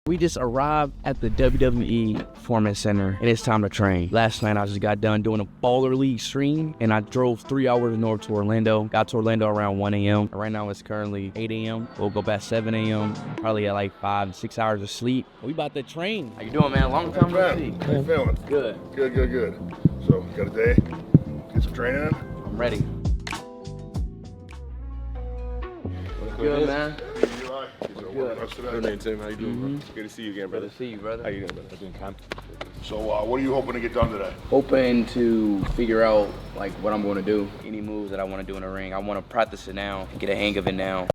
We just arrived at the WWE Performance Center and it's time to train. Last night I just got done doing a baller league stream and I drove 3 hours north to Orlando. Got to Orlando around 1 a.m. Right now it's currently 8 a.m. We'll go back 7 a.m. Probably at like 5 to 6 hours of sleep. We about to train. How you doing, man? Long time no see. How you feeling? Good. Good. So, got a day? Get some training in? I'm ready. What's good, man? Good name, Tim. How you doing, bro? Good to see you again, brother. Good to see you, brother. How you doing, brother? Doing camp. So, what are you hoping to get done today? Hoping to figure out like what I'm going to do. Any moves that I want to do in the ring. I want to practice it now, get a hang of it now.